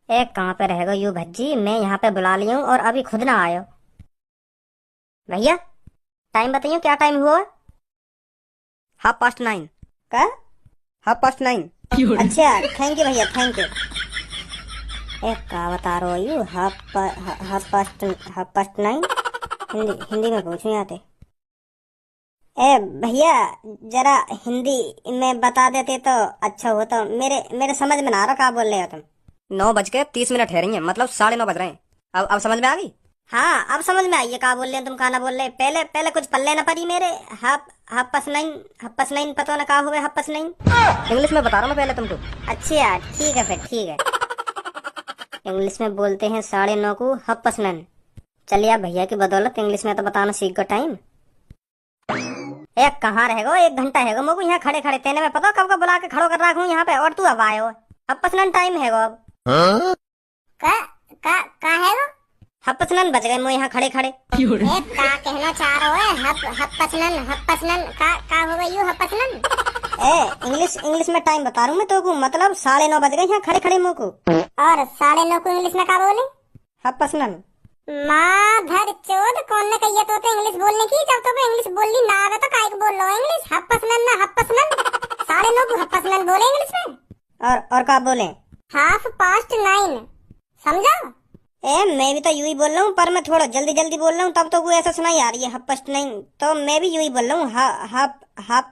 ए कहाँ पे रहेगा यू भज्जी, मैं यहाँ पे बुला ली हूँ और अभी खुद ना आयो। भैया टाइम बताइए, क्या टाइम हुआ? 9:30। क्या? 9:30। अच्छा थैंक यू भैया, थैंक यू। ए क्या बता रहे हो you? Half past 9? Hindi Hindi में पूछूं आते? ए भैया जरा हिंदी में बता देते तो अच्छा होता। मेरे समझ में ना आ रहा क्या बोल रहे हो तुम। 9:30 है रही है, मतलब 9:30 बज रहे हैं। अब समझ में आ गई? हाँ अब समझ में आई है क्या बोल रहे हैं तुम, खाना बोल रहे हैं। पहले पहले कुछ पल्ले ना पड़ी मेरे। हाफ हाफ पास्ट 9 पता ना कहा हुआ हाफ पास्ट 9। इंग्लिश में बता रहा हूँ मैं पहले तुमको। अच्छा यार ठीक है, फिर ठीक है। इंग्लिश में बोलते हैं 9:30 को हाफ पास्ट 9। चलिए आप भैया की बदौलत इंग्लिश में तो बताना सीख गो टाइम। एक कहाँ रहेगो, 1 घंटा हैगो मोको यहाँ खड़े खड़े, तेने में पता कब का बुला के खड़ो कर रखूं यहाँ पे, और तू अब आयो। हाफ पास्ट 9 टाइम हैगो अब। का का हैगो? हाफ पास्ट 9 बज गए मो यहाँ खड़े खड़े। ए का कहना चाह रहे हो? हाफ पास्ट 9 का हो गई you half past 9? A English में टाइम बता रहा हूँ मैं तो को, मतलब 9:30 बज गए यहाँ खड़े खड़े मोको। और 9:30 को इंग्लिश में क्या बोले? Half past 9। माधर चोद कौन ने कही तो इंग्लिश बोलने की? जब तो इंग्लिश बोलनी ना आवे तो काहे को बोल लो इंग्लिश? हाफ पास्ट 9 ना हाफ पास्ट 9, 9:30 को हाफ पास्ट 9 बोले इंग्लिश में। और क्या बोले? हाफ पास्ट 9 समझा? ए मैं भी तो यूं ही बोल रहा हूँ, पर मैं थोड़ा जल्दी जल्दी बोल रहा हूँ तब तो वो ऐसा सुनाई आ रही है हाफ पास्ट 9। तो मैं भी यूं ही बोल रहा हूँ। हाफ हाफ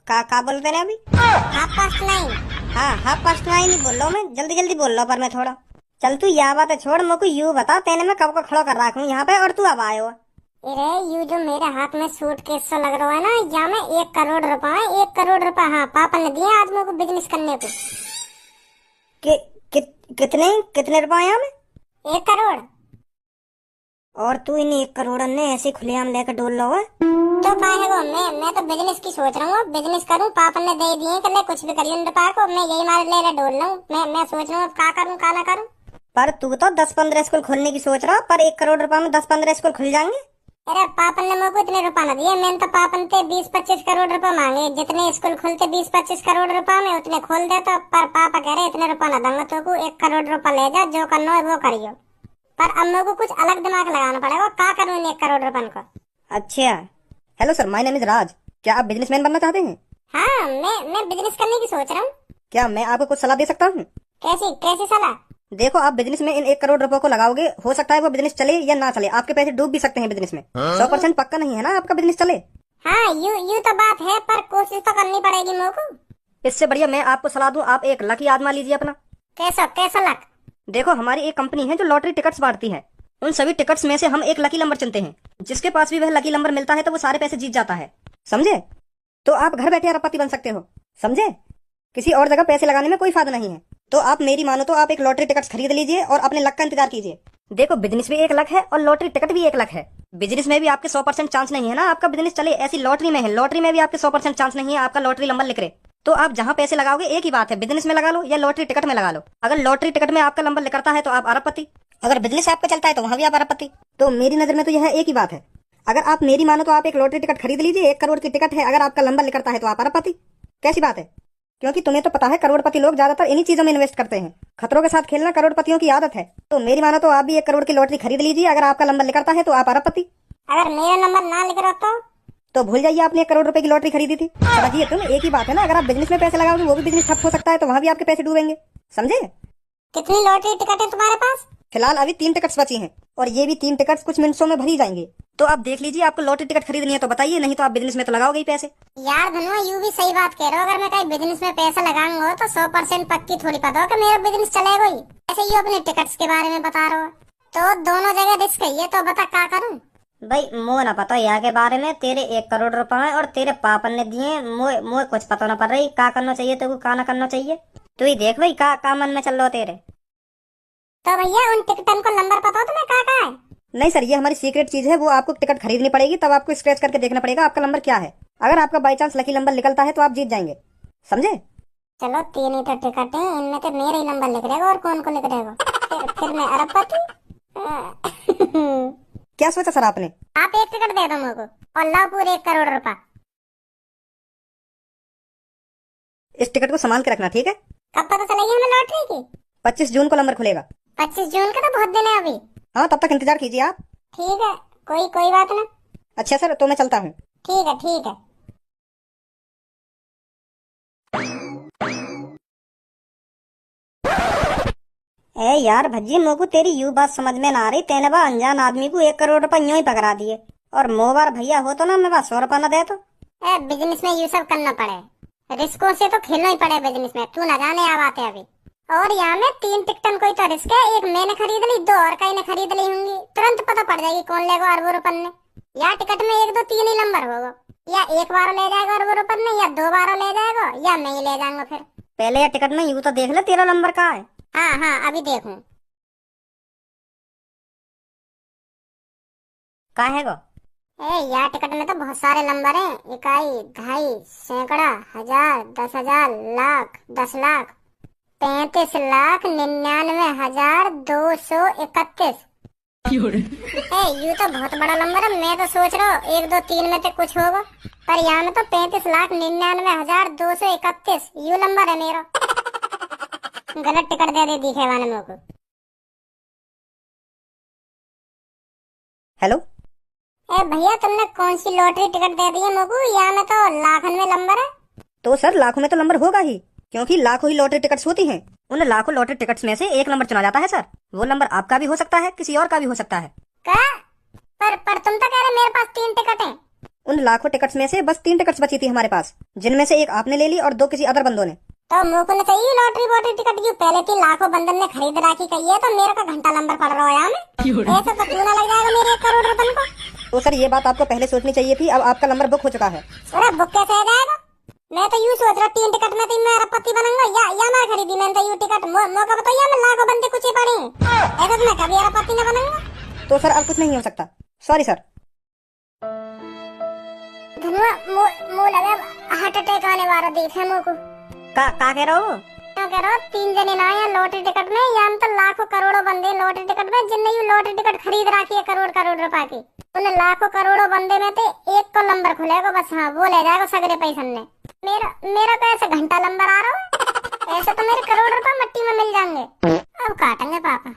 का बोलते हैं अभी? Half past 9। हाँ हाफ पास्ट 9 ही बोल रहा हूँ मैं, जल्दी जल्दी बोल रहा हूँ पर मैं थोड़ा। चल तू यह बात है छोड़, मेरे को यू बता तेने मैं कब को खड़ा कर रखूं यहाँ पे और तू अब आयो? अरे यू जो मेरे हाथ में सूटकेस सा लग रहा है ना, यहाँ में 1 करोड़ रुपए है। 1 करोड़ रुपए हाँ पापा ने दिए आज मेरे को बिजनेस करने को। कितने कितने रुपए यहाँ में? 1 करोड़। और तू इन 1 करोड़ ने ऐसे खुलेआम लेकर डोल लो है? तो क्या है वो, मैं तो बिजनेस की सोच रहा हूँ, बिजनेस करूँ। पापा ने दे दिए कल कुछ भी करिए रुपए को, मैं यही मार ले डोल रहा हूँ। मैं सोच रहा हूँ क्या करूँ क्या ना करूँ। पर तू तो 10-15 स्कूल खोलने की सोच रहा, पर 1 करोड़ रुपए में 10-15 स्कूल खुल जाएंगे? अरे पापन ने मेरे को इतने रुपए ना दिए, मैंने तो पापन से 20-25 करोड़ रुपए मांगे। जितने स्कूल खुलते 20-25 करोड़ रुपए में उतने खोल दे तो, पर पापा कह रहे इतने रुपए ना दूंगा तो को, 1 करोड़ रुपए ले जा, जो करना है वो करियो। पर अब मेरे को कुछ अलग दिमाग लगाना पड़ेगा, क्या करूँ इन 1 करोड़ रुपए को। अच्छा hello sir, my name is Raj. क्या आप बिजनेसमैन बनना चाहते हैं? हाँ मैं बिजनेस करने की सोच रहा हूँ। क्या मैं आपको कुछ सलाह दे सकता हूँ? कैसी कैसी सलाह? देखो आप बिजनेस में इन 1 करोड़ रुपए को लगाओगे, हो सकता है वो बिजनेस चले या ना चले, आपके पैसे डूब भी सकते हैं बिजनेस में। 100% पक्का नहीं है ना आपका बिजनेस चले। हाँ यू तो बात है, पर कोशिश तो करनी पड़ेगी मेरे को। इससे बढ़िया मैं आपको सलाह दूं, आप एक लकी आजमा लीजिए अपना। कैसा लक? देखो हमारी एक कंपनी है जो लॉटरी टिकट्स बांटती है। उन सभी टिकट्स में से हम एक लकी नंबर चुनते हैं, जिसके पास भी वह लकी नंबर मिलता है तो वो सारे पैसे जीत जाता है, समझे? तो आप घर बैठे अरबपति बन सकते हो, समझे? किसी और जगह पैसे लगाने में कोई फायदा नहीं है। तो आप मेरी मानो तो आप एक लॉटरी टिकट खरीद लीजिए और अपने लक का इंतजार कीजिए। देखो बिजनेस भी एक लक है और लॉटरी टिकट भी एक लक है। बिजनेस में भी आपके 100% चांस नहीं है ना आपका बिजनेस चले, ऐसी लॉटरी में है, लॉटरी में भी आपके 100% चांस नहीं है आपका लॉटरी नंबर लिख रहे। तो आप जहाँ पैसे लगाओगे एक ही बात है, बिजनेस में लगा लो या लॉटरी टिकट में लगा लो। अगर लॉटरी टिकट में आपका नंबर लिखता है तो आप अरबपति, अगर बिजनेस आपका चलता है तो वहाँ भी आप अरबपति। तो मेरी नजर में तो यह एक ही बात है। अगर आप मेरी मानो तो आप एक लॉटरी टिकट खरीद लीजिए, 1 करोड़ की टिकट है, अगर आपका नंबर लिखता है तो आप अरबपति। कैसी बात है? क्योंकि तुम्हें तो पता है करोड़पति लोग ज्यादातर इन्हीं चीजों में इन्वेस्ट करते हैं। खतरों के साथ खेलना करोड़पतियों की आदत है। तो मेरी मानो तो आप भी 1 करोड़ की लॉटरी खरीद लीजिए, अगर आपका नंबर लिखता है तो आप अरबपति। अगर मेरा नंबर ना लिख रहा तो भूल जाइए आपने 1 करोड़ रुपए की लॉटरी खरीदी थी। समझिए तुम, एक ही बात है ना, अगर आप बिजनेस में पैसे लगाओगे वो भी बिजनेस ठप हो सकता है तो वहाँ भी आपके पैसे डूबेंगे, समझे? कितनी लॉटरी टिकट है तुम्हारे पास? फिलहाल अभी 3 टिकट्स बची हैं और ये भी 3 टिकट्स कुछ मिनटों में भरी जाएंगे। तो आप देख लीजिए, आपको लॉटरी टिकट खरीदनी है तो बताइए, नहीं तो आप बिजनेस में तो लगाओगे ही पैसे। यार धनुआ यू भी सही बात कह रहे हो, अगर मैं कहीं बिजनेस में पैसा लगाऊंगा तो 100% पक्की थोड़ी पता हो कि मेरा बिजनेस चलेगा ही। ऐसे ही अपने टिकट्स के बारे में बता रहे हो तो दोनों जगह रिस्क है, तो बता क्या करूँ? भाई मो ना पता यहाँ के बारे में, तेरे 1 करोड़ रुपए है और तेरे पापा ने दिए, मोए कुछ पता ना पड़ रही क्या करना चाहिए तो क्या ना करना चाहिए। तू ही देख भाई का मन में चल रहा तेरे। तो भैया उन टिकटन को नंबर पता हो तुम्हें क्या है? नहीं सर, ये हमारी सीक्रेट चीज है, वो आपको टिकट खरीदनी पड़ेगी, तब आपको स्क्रैच करके देखना पड़ेगा आपका नंबर क्या है। अगर आपका बाई चांस लकी नंबर निकलता है तो आप जीत जाएंगे, समझे? चलो 3 ही तो टिकट है, इनमें तो मेरा ही नंबर लिख रहेगा और कौन को लिख रहेगा? फिर मैं अरबपति। क्या सोचा सर आपने? आप एक टिकट दे दो मेरे को और लाओ पूरे 1 करोड़ रुपए। इस टिकट को संभाल के रखना, ठीक है? कब पता चलेगी हमें लॉटरी की? 25 जून को नंबर खुलेगा। 25 जून का तो बहुत दिन है अभी। हाँ, तब तक इंतजार कीजिए आप। ठीक है, कोई बात ना। अच्छा सर, तो मैं चलता हूँ। ठीक है ठीक है। ए यार भज्जी, मोको तेरी यू बात समझ में ना आ रही। तेने बा अनजान आदमी को 1 करोड़ रुपए यूं ही पकड़ा दिए, और मोबार भैया हो तो ना मेरे पास 100 रुपए न दे तो। बिजनेस में ये सब करना पड़े, रिस्कों से तो खेलना ही पड़े बिजनेस में। तू न जाने आ बातें अभी। और यहाँ में 3 टिकटन कोई तो रिस्क है। एक मैंने खरीद ली, 2 और कहीं ने खरीद ली होंगी। तुरंत पता पड़ जाएगी कौन लेगा अरबों रुपए ने। या टिकट में 1 2 3 ही नंबर होगा। या एक बार ले जाएगा अरबों रुपए ने, या 2 बार ले जाएगा, या मैं ही ले जाऊंगा। फिर पहले ये टिकट में यूं तो देख ले तेरा नंबर कहाँ है। हाँ अभी देखूं। कहाँ है वो? यार टिकट में तो बहुत सारे नंबर हैं। इकाई, दहाई, सैकड़ा, हजार, 10,000, लाख, 10 लाख, 35,99,231। ये तो बहुत बड़ा नंबर है। मैं तो सोच रहा हूँ 1 2 3 में से कुछ होगा, पर यहाँ में तो 35,99,231 यू नंबर है मेरा। गलत टिकट दे दिखे वाले मेरे को। हेलो भैया, तुमने कौन सी लॉटरी टिकट दे दी है मेरे को? यहाँ में तो लाखों में नंबर है। तो सर, लाखों में तो नंबर होगा ही, क्योंकि लाखों ही लॉटरी टिकट्स होती हैं। उन लाखों लॉटरी टिकट्स में से एक नंबर चुना जाता है सर। वो नंबर आपका भी हो सकता है, किसी और का भी हो सकता है। क्या? पर तुम तो कह रहे मेरे पास 3 टिकट हैं। उन लाखों टिकट्स में से बस 3 टिकट्स बची थी हमारे पास, जिनमें से एक आपने ले ली और 2 किसी अदर बंदों ने। तो मुझको न चाहिए लॉटरी टिकट। जो पहले 3 लाखों बंदन ने खरीद रखी कही है, तो मेरे का घंटा नंबर पड़ रहा है यहाँ में। ऐसे तो क्यों ना लग जाएगा मेरे 1 करोड़ रुपए को। तो सर, ये बात आपको पहले सोचनी चाहिए थी। अब आपका नंबर बुक हो चुका है। अरे बुक कैसे हो जाएगा? मैं तो यूं सोच रहा 3 टिकट में तो मैं अरबपति बनूंगा। या मैं खरीदी मैंने तो यू टिकट। मौका बताइए, मैं लाखों बंदे कुछ ही पड़े। ऐसा तो मैं कभी अरबपति न बनूंगा। तो सर, अब कुछ नहीं हो सकता। Sorry sir. धनुआ मुंह लगे हार्ट अटैक आने वाला देखे मुझको। का कह रहा हो? क्या कह रहा हो? 3 जने ना है लॉटरी टिकट में। यहाँ तो लाखों करोड़ों बंदे लॉटरी टिकट में, जिनने यू लॉटरी टिकट खरीद रखी है करोड़ रुपए की। उन लाखों करोड़ों बंदे में तो एक को नंबर खुलेगा बस। हाँ, वो ले जाएगा सगरे पैसे ने। मेरा तो ऐसे घंटा नंबर आ रहा है। ऐसे तो मेरे करोड़ रुपए मिट्टी में मिल जाएंगे। अब काटेंगे पापा।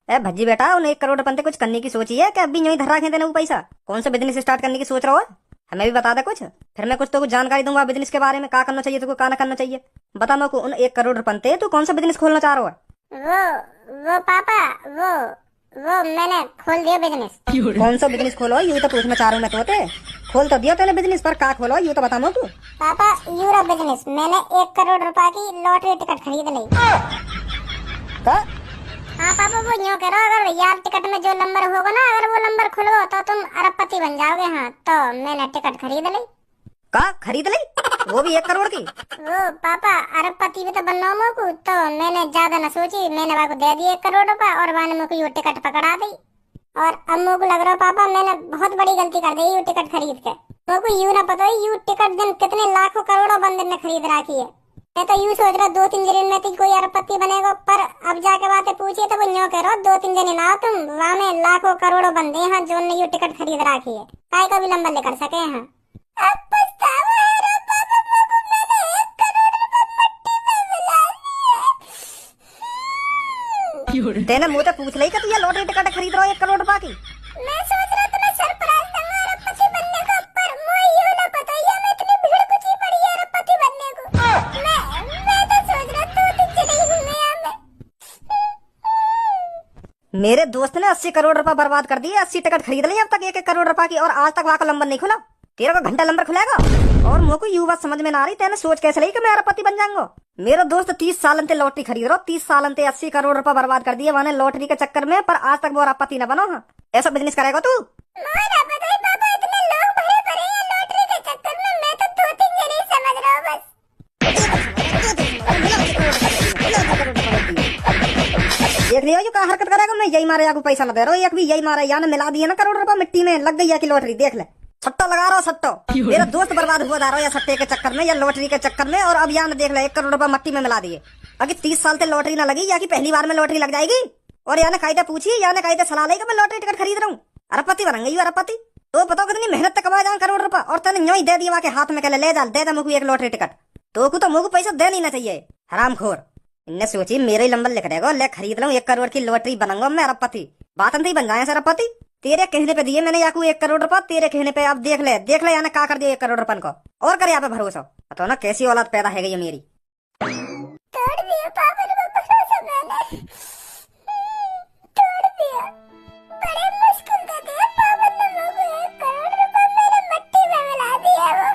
भज्जी बेटा, उन 1 करोड़ रुपए से कुछ करने की सोची है कि अभी यूं ही धर रखे देने वो पैसा? कौन सा बिजनेस स्टार्ट करने की सोच रहा हो? हमें भी बता दे कुछ, फिर मैं कुछ तो कुछ जानकारी दूंगा बिजनेस के बारे में। क्या करना चाहिए तुमको, क्या ना करना चाहिए। बता मेरे को, उन 1 करोड़ रुपए से तू कौन सा बिजनेस खोलना चाह रहा है? वो पापा, वो मैंने खोल दिया बिजनेस। कौन सा बिजनेस खोलो, यूं तो पूछना चाह रहा हूँ मैं तोते। खोल तो दिया तेने बिजनेस, पर क्या खोलो यूं तो बता मेरे को। पापा, यूरा बिजनेस। मैंने 1 करोड़ रुपए की लॉटरी टिकट खरीद ली। क्या? हाँ पापा, वो यूँ करो, अगर यार टिकट में जो नंबर होगा ना, अगर वो नंबर खुलवा तो तुम अरबपति बन जाओगे। हाँ, तो मैंने टिकट खरीद ली। का खरीद ली? वो भी 1 करोड़ की? वो पापा, अरबपति भी तो बनना हो मेरे को, तो मैंने ज्यादा न सोची, मैंने वाको दे दिए 1 करोड़ रुपए, और वाने मेरे को ये टिकट पकड़ा दी। और अब मेरे को लग रहा पापा, मैंने बहुत बड़ी गलती कर दी ये टिकट खरीद के। मेरे को यूँ ना पता ये टिकट दिन कितने लाखों करोड़ों बंदे ने खरीद रखी है। मैं तो यूँ सोच रहा 2 3 दिन में कोई अरबपति बनेगा, पर अब जाके बातें पूछिए तो वो यूँ कह रहा 2 3 दिन ना तुम वहाँ में लाखों करोड़ों बंदे हैं जो ने ये टिकट खरीद रखी है, काय का भी नंबर लेकर सके हैं। अब पछतावा है रे पापा, मैंने 1 करोड़ रुपए मिट्टी में मिला दिए। तेने मुझे तो पूछ ली कि तू ये लॉटरी टिकट खरीद रहा है 1 करोड़ रुपए की। मैं सोच रहा था मैं सरप्राइज दूंगा अरबपति बनने का, पर मुझे यूँ ना पता है मैं इतनी भीड़ कुछ ही पड़ी है अरबपति बनने को। मैं तो सोच रहा 2 दिन से नहीं हूँ यहाँ में। मेरे दोस्त ने 80 करोड़ रुपए बर्बाद कर दिए। 80 टिकट खरीद ली अब तक 1 करोड़ रुपए की, और आज तक वहां का नंबर नहीं खुला। तेरा को घंटा नंबर खुलेगा। और मुझे को यू बात समझ में ना आ रही, तेने सोच कैसे ली कि मैं अरबपति बन जाऊंगा। मेरा दोस्त 30 सालन से लॉटरी खरीद रहा, 30 सालन से 80 करोड़ रुपए बर्बाद कर दिए मैंने लॉटरी के चक्कर में, पर आज तक वो अरबपति न बनो। हाँ, ऐसा बिजनेस करेगा तू? देख लियो क्या हरकत करेगा। मैं यही मारे, पैसा न दे रहा हूँ, एक भी यही मारा, या मिला दिया ना करोड़ रुपए मिट्टी में लग गई है कि लॉटरी। देख ले, सट्टा लगा रहा हूँ, सट्टो। मेरा दोस्त बर्बाद हुआ जा रहा है या सट्टे के चक्कर में या लॉटरी के चक्कर में, और अब यहाँ देख ले 1 करोड़ रुपए मिट्टी में मिला दिए। अगर 30 साल से लॉटरी न लगी, या कि पहली बार में लॉटरी लग जाएगी। और या कायदे पूछिए, या कायदे सलाह लेगा मैं लॉटरी टिकट खरीद रहा हूँ, अरबपति बनूंगा यू अरबपति। तो बताओ कितनी मेहनत तक कमा जाऊँ करोड़ रुपए, और तेने यूं ही दे दिया के हाथ में, ले जा दे दे मुझे 1 लॉटरी टिकट। तो को तो मुझे पैसा दे नहीं चाहिए, हरामखोर। इनने सोची मेरे ही नंबर लिख देगा, ले खरीद लूं 1 करोड़ की लॉटरी, बनूंगा मैं अरबपति। बात नहीं बन जाए अरबपति। तेरे कहने पे दिए मैंने याकू 1 करोड़ रुपया, तेरे कहने पे। अब देख ले याने का कर दिया 1 करोड़ रुपन को। और कर यहाँ पे भरोसा, तो ना कैसी औलाद पैदा है गई मेरी। तोड़ दिया पापा ने भरोसा मैंने, तोड़ दिया। बड़े मुश्किल से दिया पापा ने मुझे 1 करोड़ रुपया, मेरे मट्टी में मिला दिया वो।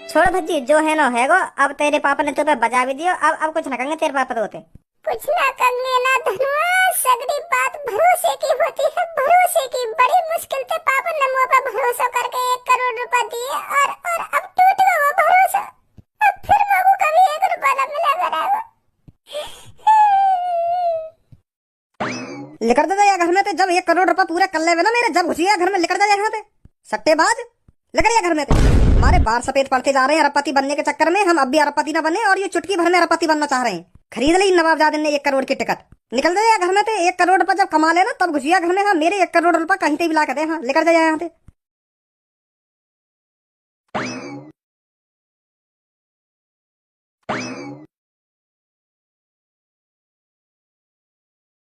छोड़ भज्जी, जो है ना है गो। अब तेरे पापा ने तुम्हें बजा भी दिया, अब कुछ न कहेंगे तेरे पापा तो होते। कुछ ना कहेंगे ना धनुआ, सगड़ी बात भरोसे की होती है, भरोसे की। बड़ी मुश्किल से पापा ने मुझ पर भरोसा करके 1 करोड़ रुपया दिए, और अब टूट गया वो भरोसा। अब फिर मुझे कभी 1 रुपया न मिला करेगा। लिकर दे या घर में ते, जब 1 करोड़ रुपया पूरे कर ले ना मेरे, जब घुसिया घर में लिकर दे यहाँ पे सट्टेबाज। लिकर या घर में ते, हमारे बाल सफेद पड़ते जा रहे हैं अरबपति बनने के चक्कर में। हम अब भी अरबपति न बने, और ये चुटकी भर में अरबपति बनना चाह रहे हैं। खरीद ली नवाबजादे ने 1 करोड़ की टिकट। निकल जाए घर में ते, 1 करोड़ रुपया जब कमा लेना तब घुसिया घर में। हाँ मेरे 1 करोड़ रुपया कहीं पे भी ला के दे। हाँ लेकर जाए यहाँ पे।